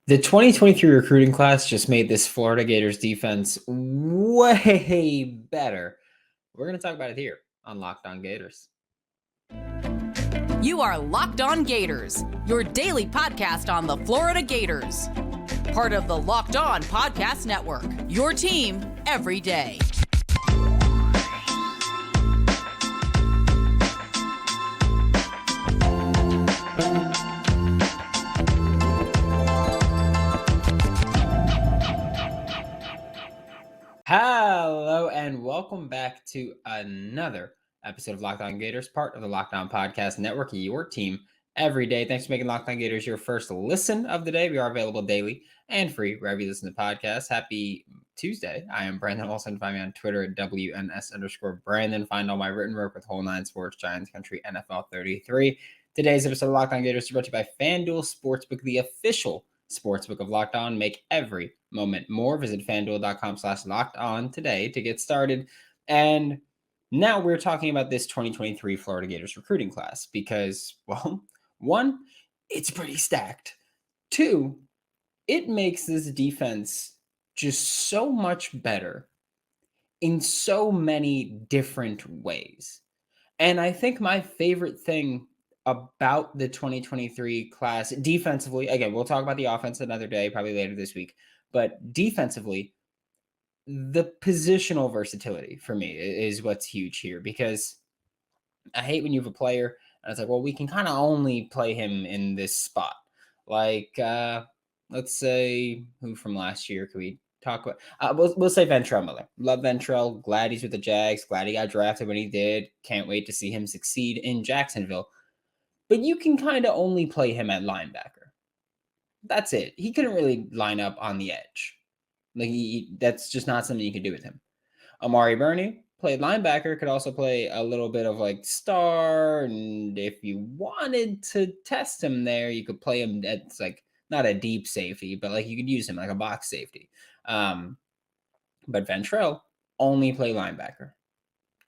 The 2023 recruiting class just made this Florida Gators defense way better. We're going to talk about it here on Locked On Gators. You are Locked On Gators, your daily podcast on the Florida Gators. Part of the Locked On Podcast Network, your team every day. Hello and welcome back to another episode of Locked On Gators, part of the Locked On Podcast Network, your team every day. Thanks for making Locked On Gators your first listen of the day. We are available daily and free wherever you listen to podcasts. Happy Tuesday. I am Brandon Olson. Find me on Twitter at WNS_Brandon. Find all my written work with Whole Nine Sports, Giants Country, NFL 33. Today's episode of Locked On Gators is brought to you by FanDuel Sportsbook, the official sportsbook of Locked On. Make every moment more. Visit FanDuel.com/LockedOn today to get started. And now we're talking about this 2023 Florida Gators recruiting class because, well, one, it's pretty stacked. Two, it makes this defense just so much better in so many different ways. And I think my favorite thing about the 2023 class defensively, again, we'll talk about the offense another day, probably later this week, but defensively, the positional versatility for me is what's huge here, because I hate when you have a player and it's like, well, we can kind of only play him in this spot. Like, let's say, who from last year could we talk about? We'll say Ventrell Miller. Love Ventrell. Glad he's with the Jags. Glad he got drafted when he did. Can't wait to see him succeed in Jacksonville. But you can kind of only play him at linebacker. That's it. He couldn't really line up on the edge. Like that's just not something you can do with him. Amari Burney played linebacker, could also play a little bit of like star. And if you wanted to test him there, you could play him at like not a deep safety, but like you could use him like a box safety. But Ventrell only play linebacker.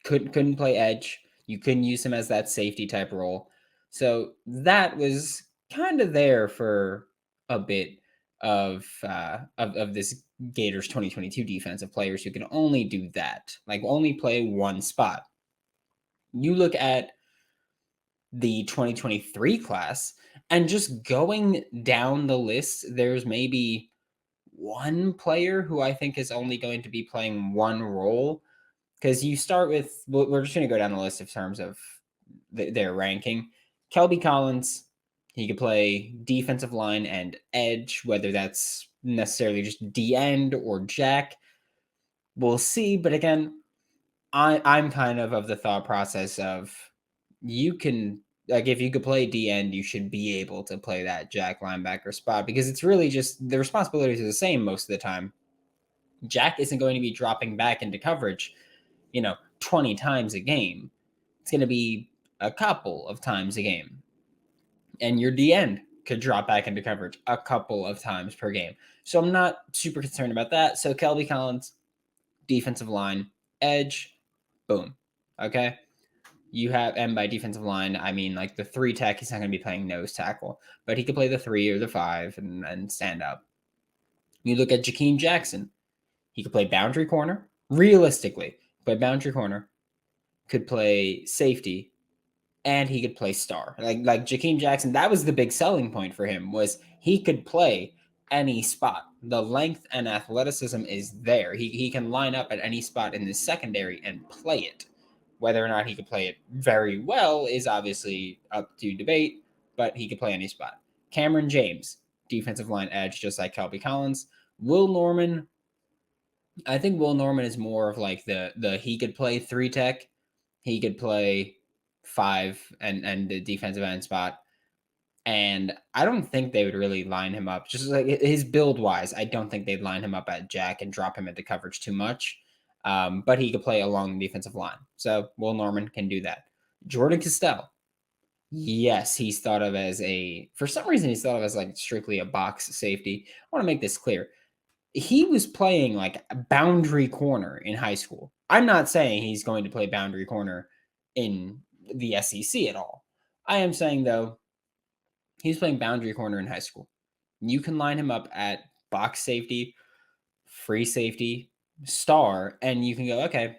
Couldn't play edge. You couldn't use him as that safety type role. So that was kind of there for a bit of this Gators 2022 defense of players who can only do that, like only play one spot. You look at the 2023 class and just going down the list, there's maybe one player who I think is only going to be playing one role, because you start with, we're just going to go down the list in terms of their ranking. Kelby Collins, he could play defensive line and edge, whether that's necessarily just D end or jack. We'll see. But again, I'm kind of the thought process of you can, like, if you could play D end, you should be able to play that jack linebacker spot, because it's really just the responsibilities are the same most of the time. Jack isn't going to be dropping back into coverage, 20 times a game. It's going to be a couple of times a game. And your D end could drop back into coverage a couple of times per game. So I'm not super concerned about that. So Kelby Collins, defensive line, edge, boom. Okay. You have, and by defensive line, I mean like the 3 tech, he's not going to be playing nose tackle, but he could play the 3 or the 5 and stand up. You look at Jakeem Jackson. He could play boundary corner. Realistically, play boundary corner, could play safety, and he could play star. Like Jakeem Jackson, that was the big selling point for him, was he could play any spot. The length and athleticism is there. He can line up at any spot in the secondary and play it. Whether or not he could play it very well is obviously up to debate, but he could play any spot. Cameron James, defensive line edge, just like Kelby Collins. Will Norman, I think Will Norman is more of like the he could play 3 tech. He could play 5 and the defensive end spot. And I don't think they would really line him up. Just like his build wise, I don't think they'd line him up at jack and drop him into coverage too much. But he could play along the defensive line. So Will Norman can do that. Jordan Castell. Yes, he's thought of as for some reason, he's thought of as like strictly a box safety. I want to make this clear. He was playing like a boundary corner in high school. I'm not saying he's going to play boundary corner in the SEC at all. I am saying, though, he's playing boundary corner in high school. You can line him up at box safety, free safety, star, and you can go, okay,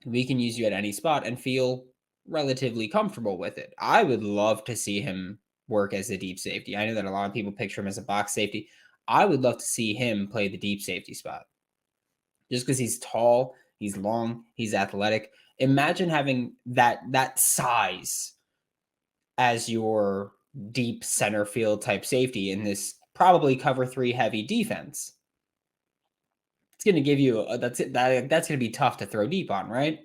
we can use you at any spot and feel relatively comfortable with it. I would love to see him work as a deep safety. I know that a lot of people picture him as a box safety. I would love to see him play the deep safety spot just because he's tall, he's long, he's athletic. Imagine having that size as your deep center field type safety in this probably cover three heavy defense. It's going to give you that's going to be tough to throw deep on, right?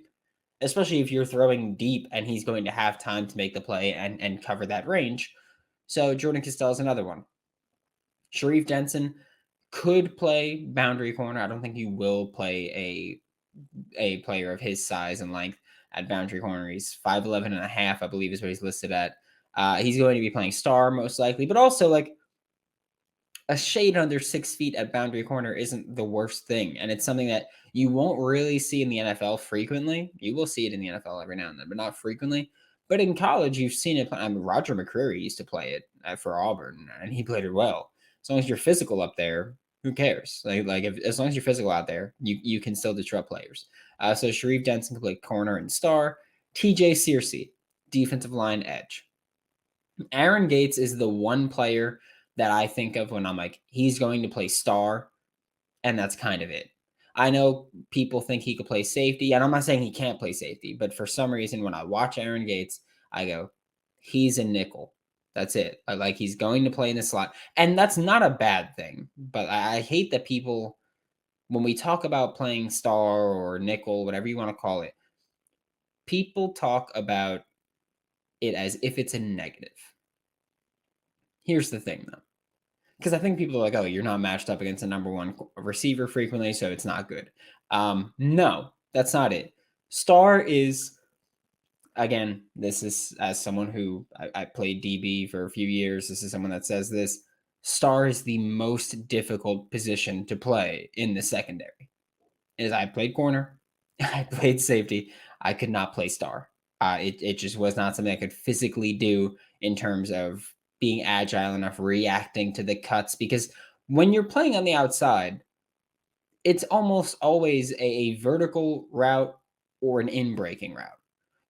Especially if you're throwing deep and he's going to have time to make the play and cover that range. So Jordan Castell is another one. Sharif Denson could play boundary corner. I don't think he will play a player of his size and length at boundary corner. He's 5'11 and a half, I believe is what he's listed at. He's going to be playing star most likely, but also like a shade under 6 feet at boundary corner isn't the worst thing. And it's something that you won't really see in the NFL frequently. You will see it in the NFL every now and then, but not frequently. But in college, you've seen it. I mean, Roger McCreary used to play it for Auburn, and he played it well. As long as you're physical up there, who cares? As long as you're physical out there, you can still disrupt players. So Sharif Denson can play corner and star. TJ Searcy, defensive line edge. Aaron Gates is the one player that I think of when I'm like, he's going to play star, and that's kind of it. I know people think he could play safety, and I'm not saying he can't play safety, but for some reason, when I watch Aaron Gates, I go, he's a nickel. That's it. Like he's going to play in the slot, and that's not a bad thing. But I hate that people, when we talk about playing star or nickel, whatever you want to call it, people talk about it as if it's a negative. Here's the thing, though. Because I think people are like, oh, you're not matched up against a number one receiver frequently, so it's not good. No, that's not it. Star is, again, this is as someone who I played DB for a few years. This is someone that says this. Star is the most difficult position to play in the secondary. As I played corner, I played safety. I could not play star. It just was not something I could physically do in terms of being agile enough, reacting to the cuts, because when you're playing on the outside, it's almost always a vertical route or an in-breaking route.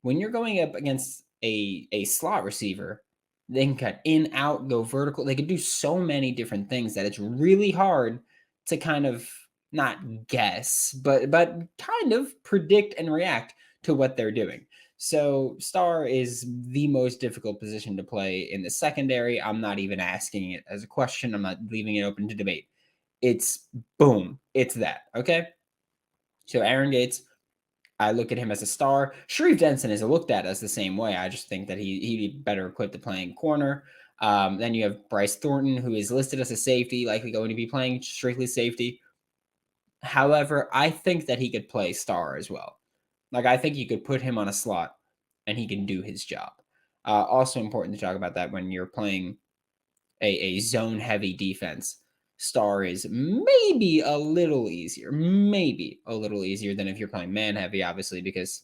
When you're going up against a slot receiver, they can cut in, out, go vertical. They can do so many different things that it's really hard to kind of not guess, but kind of predict and react to what they're doing. So star is the most difficult position to play in the secondary. I'm not even asking it as a question. I'm not leaving it open to debate. It's boom. It's that. Okay. So Aaron Gates, I look at him as a star. Sharif Denson is looked at as the same way. I just think that he'd be better equipped to playing corner. Then you have Bryce Thornton, who is listed as a safety, likely going to be playing strictly safety. However, I think that he could play star as well. Like, I think you could put him on a slot and he can do his job. Also important to talk about that when you're playing a zone-heavy defense. Star is maybe a little easier than if you're playing man-heavy, obviously, because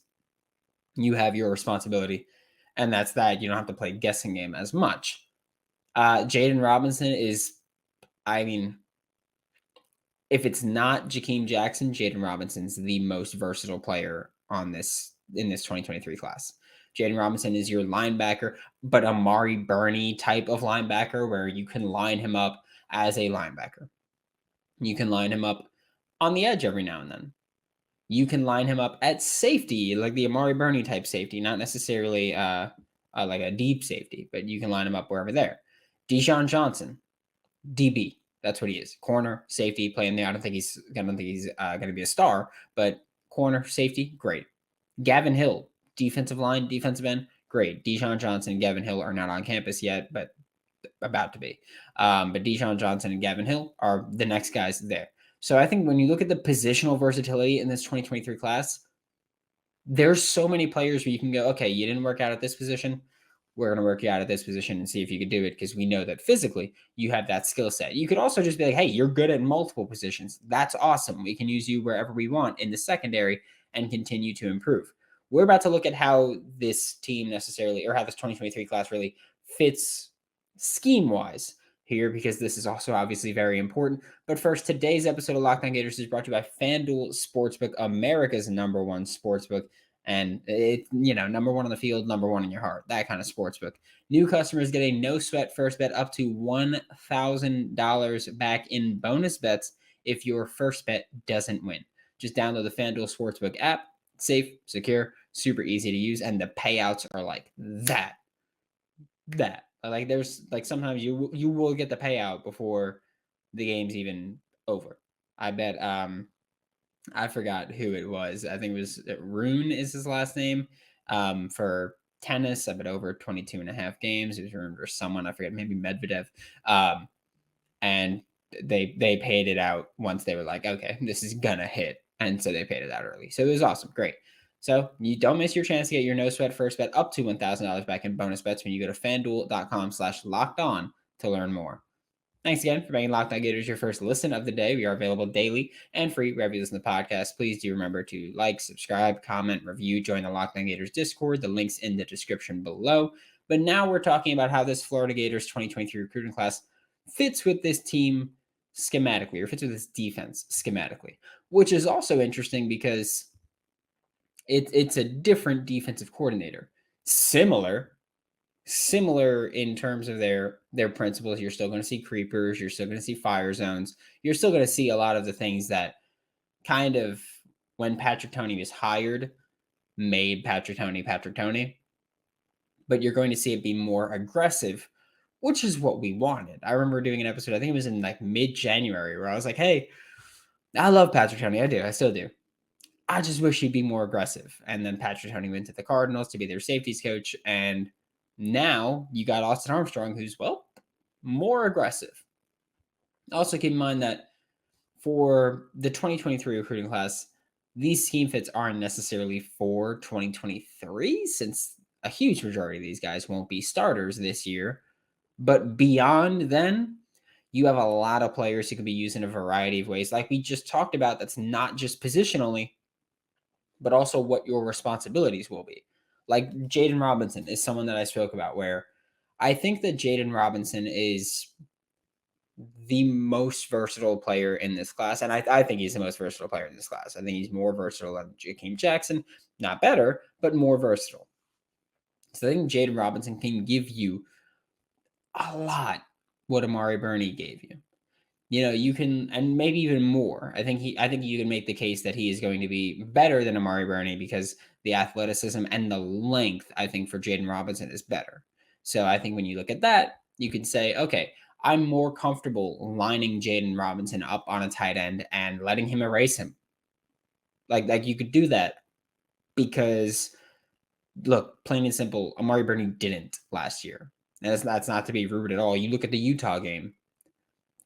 you have your responsibility, and that's that. You don't have to play guessing game as much. Jaden Robinson is, I mean, if it's not Jakeem Jackson, Jaden Robinson's the most versatile player in this 2023 class. Jaden Robinson is your linebacker, but Amari Burney type of linebacker where you can line him up as a linebacker. You can line him up on the edge every now and then. You can line him up at safety, like the Amari Burney type safety, not necessarily like a deep safety, but you can line him up wherever there. Dijon Johnson, DB. That's what he is. Corner, safety, playing there. I don't think he's going to be a star, but corner, safety, great. Gavin Hill, defensive line, defensive end, great. Dijon Johnson and Gavin Hill are not on campus yet, but about to be. But Dijon Johnson and Gavin Hill are the next guys there. So I think when you look at the positional versatility in this 2023 class, there's so many players where you can go, okay, you didn't work out at this position. We're going to work you out at this position and see if you could do it because we know that physically you have that skill set. You could also just be like, hey, you're good at multiple positions. That's awesome. We can use you wherever we want in the secondary and continue to improve. We're about to look at how this team necessarily, or how this 2023 class really fits scheme-wise. here because this is also obviously very important. But first, today's episode of Locked On Gators is brought to you by FanDuel Sportsbook, America's #1 sportsbook. And it, number one on the field, number one in your heart, that kind of sportsbook. New customers get a no sweat first bet up to $1,000 back in bonus bets if your first bet doesn't win. Just download the FanDuel Sportsbook app. It's safe, secure, super easy to use, and the payouts are like that. Like there's like sometimes you will get the payout before the game's even over. I bet I forgot who it was. I think it was Rune is his last name. For tennis, I bet over 22 and a half games. It was Rune or someone, I forget, maybe Medvedev. And they paid it out once they were like, okay, this is gonna hit. And so they paid it out early. So it was awesome. Great. So you don't miss your chance to get your no sweat first bet up to $1,000 back in bonus bets when you go to fanduel.com/lockedon to learn more. Thanks again for making Locked On Gators your first listen of the day. We are available daily and free wherever you listen to the podcast. Please do remember to like, subscribe, comment, review, join the Locked On Gators Discord. The link's in the description below. But now we're talking about how this Florida Gators 2023 recruiting class fits with this team schematically, or fits with this defense schematically, which is also interesting because it's a different defensive coordinator. Similar in terms of their principles. You're still going to see creepers. You're still going to see fire zones. You're still going to see a lot of the things that kind of, when Patrick Toney was hired, made Patrick Toney. But you're going to see it be more aggressive, which is what we wanted. I remember doing an episode, I think it was in like mid-January, where I was like, hey, I love Patrick Toney. I still do. I just wish he'd be more aggressive. And then Patrick Toney went to the Cardinals to be their safeties coach. And now you got Austin Armstrong, who's, well, more aggressive. Also keep in mind that for the 2023 recruiting class, these scheme fits aren't necessarily for 2023, since a huge majority of these guys won't be starters this year. But beyond then, you have a lot of players who can be used in a variety of ways. Like we just talked about, that's not just positionally, but also what your responsibilities will be. Like Jaden Robinson is someone that I spoke about, where I think that Jaden Robinson is the most versatile player in this class. And I think he's the most versatile player in this class. I think he's more versatile than Jakeem Jackson. Not better, but more versatile. So I think Jaden Robinson can give you a lot what Amari Burney gave you. You can, and maybe even more. I think you can make the case that he is going to be better than Amari Burney because the athleticism and the length, I think, for Jaden Robinson is better. So I think when you look at that, you can say, okay, I'm more comfortable lining Jaden Robinson up on a tight end and letting him erase him. Like you could do that because, look, plain and simple, Amari Burney didn't last year. And that's not to be rude at all. You look at the Utah game.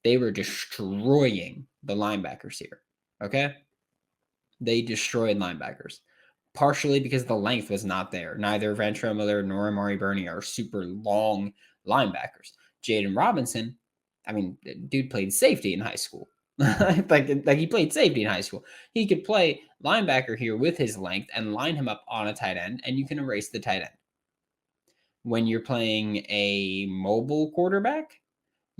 They were destroying the linebackers here, okay? They destroyed linebackers, partially because the length was not there. Neither Ventrell Miller nor Amari Burney are super long linebackers. Jaden Robinson, I mean, dude played safety in high school. like he played safety in high school. He could play linebacker here with his length and line him up on a tight end, and you can erase the tight end. When you're playing a mobile quarterback,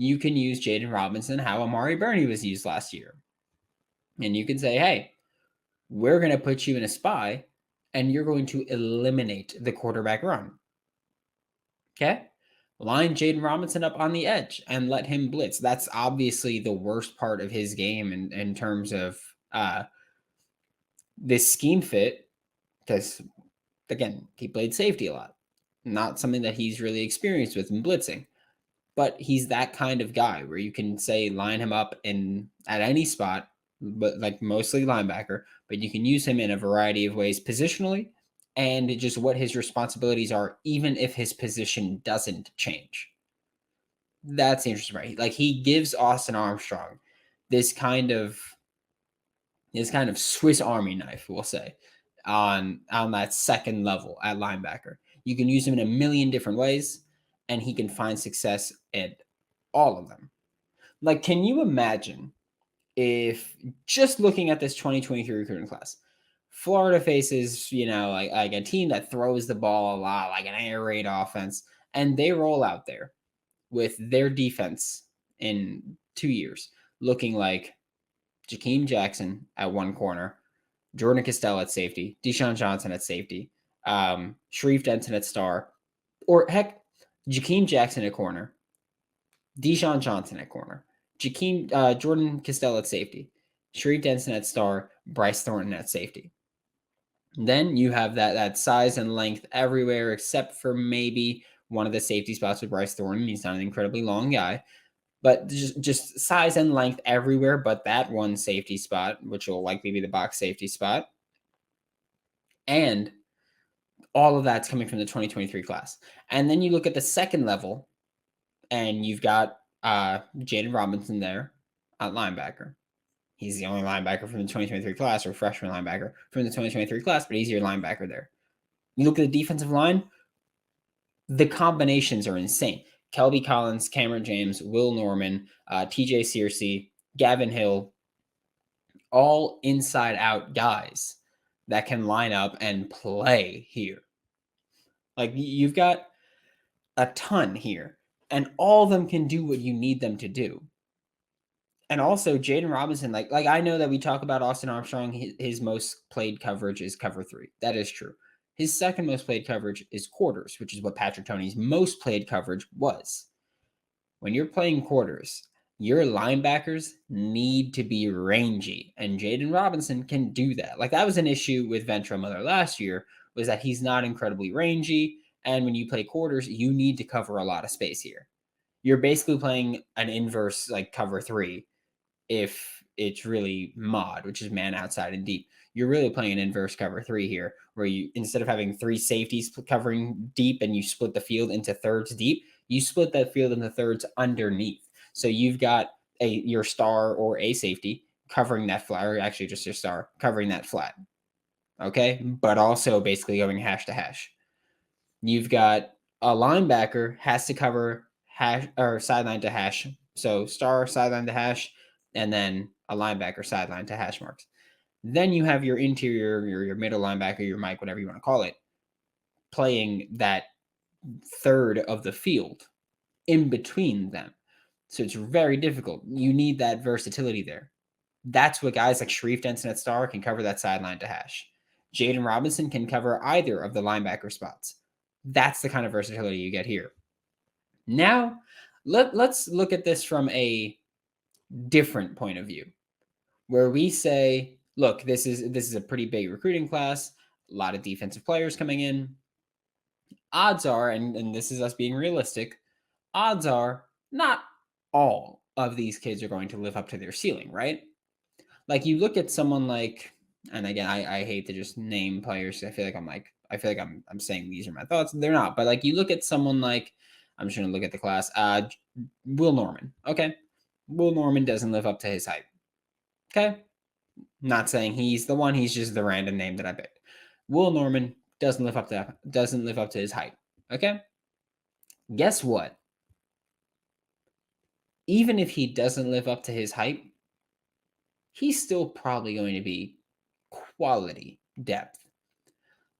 you can use Jaden Robinson how Amari Burney was used last year. And you can say, hey, we're going to put you in a spy, and you're going to eliminate the quarterback run. Okay? Line Jaden Robinson up on the edge and let him blitz. That's obviously the worst part of his game in terms of this scheme fit, because, again, he played safety a lot. Not something that he's really experienced with in blitzing. But he's that kind of guy where you can say line him up at any spot, but like mostly linebacker, but you can use him in a variety of ways positionally and just what his responsibilities are, even if his position doesn't change. That's interesting, right? Like he gives Austin Armstrong this kind of Swiss Army knife, we'll say, on that second level at linebacker. You can use him in a million different ways, and he can find success at all of them. Like, can you imagine if, just looking at this 2023 recruiting class, Florida faces, like a team that throws the ball a lot, like an air raid offense, and they roll out there with their defense in 2 years, looking like Jakeem Jackson at one corner, Jordan Castell at safety, Deshaun Johnson at safety, Sharif Denton at star, or heck, Jakeem Jackson at corner, Deshaun Johnson at corner, Jordan Castell at safety, Sharif Denton at star, Bryce Thornton at safety. Then you have that size and length everywhere except for maybe one of the safety spots with Bryce Thornton. He's not an incredibly long guy, but just size and length everywhere but that one safety spot, which will likely be the box safety spot. And all of that's coming from the 2023 class. And then you look at the second level, and you've got Jaden Robinson there at linebacker. He's the only linebacker from the 2023 class, or freshman linebacker from the 2023 class, but he's your linebacker there. You look at the defensive line, the combinations are insane. Kelby Collins, Cameron James, Will Norman, TJ Searcy, Gavin Hill, all inside-out guys that can line up and play here. Like, you've got a ton here, and all of them can do what you need them to do. And also, Jaden Robinson, like I know that we talk about Austin Armstrong, his most played coverage is cover 3. That is true. His second most played coverage is quarters, which is what Patrick Toney's most played coverage was. When you're playing quarters, your linebackers need to be rangy, and Jaden Robinson can do that. Like, that was an issue with Ventrell Miller last year, was that he's not incredibly rangy, and when you play quarters, you need to cover a lot of space here. You're basically playing an inverse, like, cover 3, if it's really mod, which is man outside and deep. You're really playing an inverse cover 3 here, where you, instead of having 3 safeties covering deep and you split the field into thirds deep, you split that field into thirds underneath. So you've got your star or a safety covering that flat, or actually just your star covering that flat. Okay. But also basically going hash to hash. You've got a linebacker has to cover hash or sideline to hash. So star, sideline to hash, and then a linebacker sideline to hash marks. Then you have your interior, your middle linebacker, your Mike, whatever you want to call it, playing that third of the field in between them. So it's very difficult. You need that versatility there. That's what guys like Sharif Denton at star can cover, that sideline to hash. Jaden Robinson can cover either of the linebacker spots. That's the kind of versatility you get here. Now, let's look at this from a different point of view, where we say, look, this is a pretty big recruiting class, a lot of defensive players coming in. Odds are, and this is us being realistic, odds are not all of these kids are going to live up to their ceiling, right? Like, you look at someone like, and again, I hate to just name players. I feel like I'm saying these are my thoughts. They're not, but like, you look at someone like, I'm just going to look at the class, Will Norman. Okay. Will Norman doesn't live up to his hype. Okay. Not saying he's the one, he's just the random name that I picked. Will Norman doesn't live up to his hype. Okay. Guess what? Even if he doesn't live up to his hype, he's still probably going to be quality depth.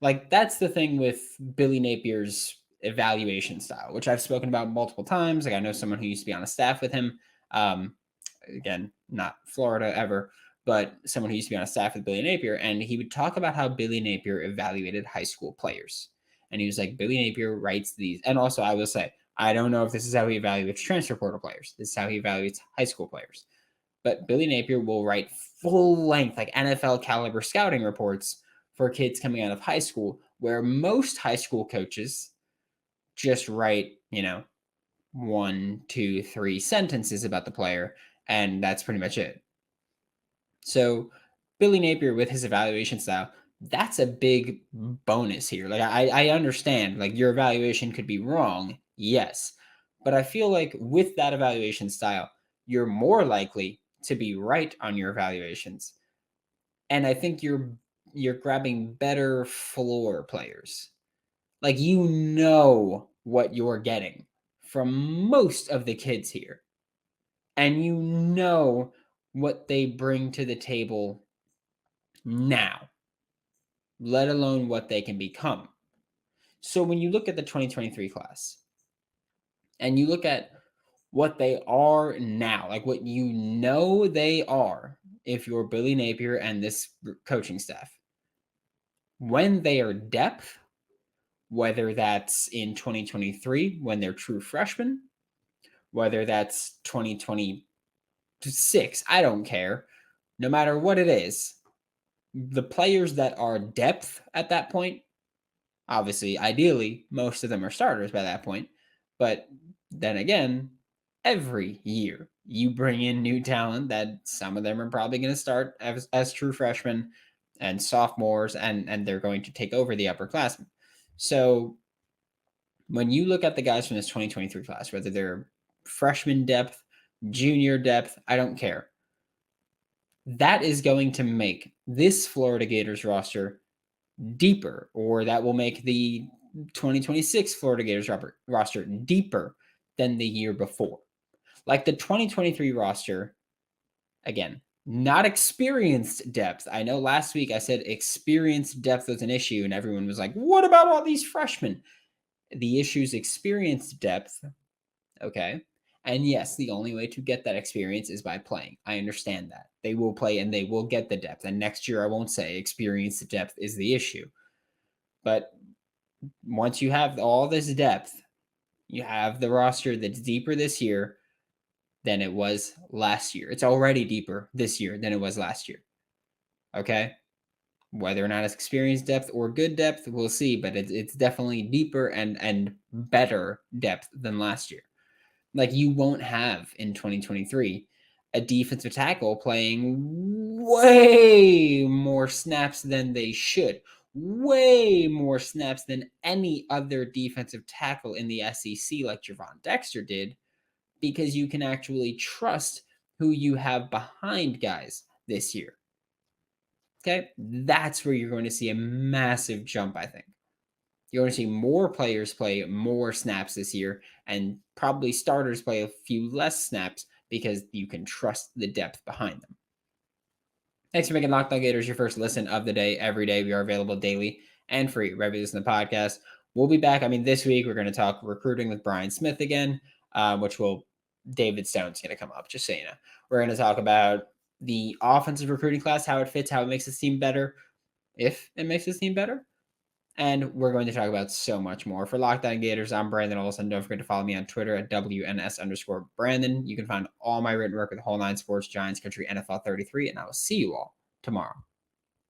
Like, that's the thing with Billy Napier's evaluation style, which I've spoken about multiple times. Like, I know someone who used to be on a staff with him. Again, not Florida ever, but someone who used to be on a staff with Billy Napier, and he would talk about how Billy Napier evaluated high school players. And he was like, Billy Napier writes these. And also, I will say, I don't know if this is how he evaluates transfer portal players. This is how he evaluates high school players. But Billy Napier will write full-length, like NFL caliber scouting reports for kids coming out of high school, where most high school coaches just write, 1, 2, 3 sentences about the player, and that's pretty much it. So Billy Napier, with his evaluation style, that's a big bonus here. Like, I understand, like, your evaluation could be wrong, yes, but I feel like with that evaluation style, you're more likely to be right on your evaluations. And I think you're grabbing better floor players. Like, you know what you're getting from most of the kids here. And you know what they bring to the table now, let alone what they can become. So when you look at the 2023 class and you look at what they are now, like what you know they are, if you're Billy Napier and this coaching staff, when they are depth, whether that's in 2023 when they're true freshmen, whether that's 2026, I don't care. No matter what it is, the players that are depth at that point, obviously, ideally, most of them are starters by that point. But then again, every year you bring in new talent that some of them are probably going to start as true freshmen and sophomores, and they're going to take over the upperclassmen. So when you look at the guys from this 2023 class, whether they're freshman depth, junior depth, I don't care. That is going to make this Florida Gators roster deeper, or that will make the 2026 Florida Gators roster deeper than the year before. Like the 2023 roster, again, not experienced depth. I know last week I said experienced depth was an issue, and everyone was like, what about all these freshmen? The issue is experienced depth. Okay. And yes, the only way to get that experience is by playing. I understand that. They will play and they will get the depth. And next year, I won't say experienced depth is the issue. But once you have all this depth, you have the roster that's deeper this year than it was last year. It's already deeper this year than it was last year. Okay? Whether or not it's experienced depth or good depth, we'll see. But it's definitely deeper and better depth than last year. Like you won't have in 2023 a defensive tackle playing way more snaps than they should, way more snaps than any other defensive tackle in the SEC like Javon Dexter did, because you can actually trust who you have behind guys this year. Okay, that's where you're going to see a massive jump, I think. You're going to see more players play more snaps this year, and probably starters play a few less snaps because you can trust the depth behind them. Thanks for making Locked On Gators your first listen of the day every day. We are available daily and free wherever you listen to the podcast. We'll be back. This week we're going to talk recruiting with Brian Smith again, David Stone's going to come up, just so you know. We're going to talk about the offensive recruiting class, how it fits, how it makes this team better, if it makes this team better. And we're going to talk about so much more. For Locked On Gators, I'm Brandon Olson. Don't forget to follow me on Twitter at WNS_Brandon. You can find all my written work with Whole Nine Sports, Giants Country, NFL 33, and I will see you all tomorrow.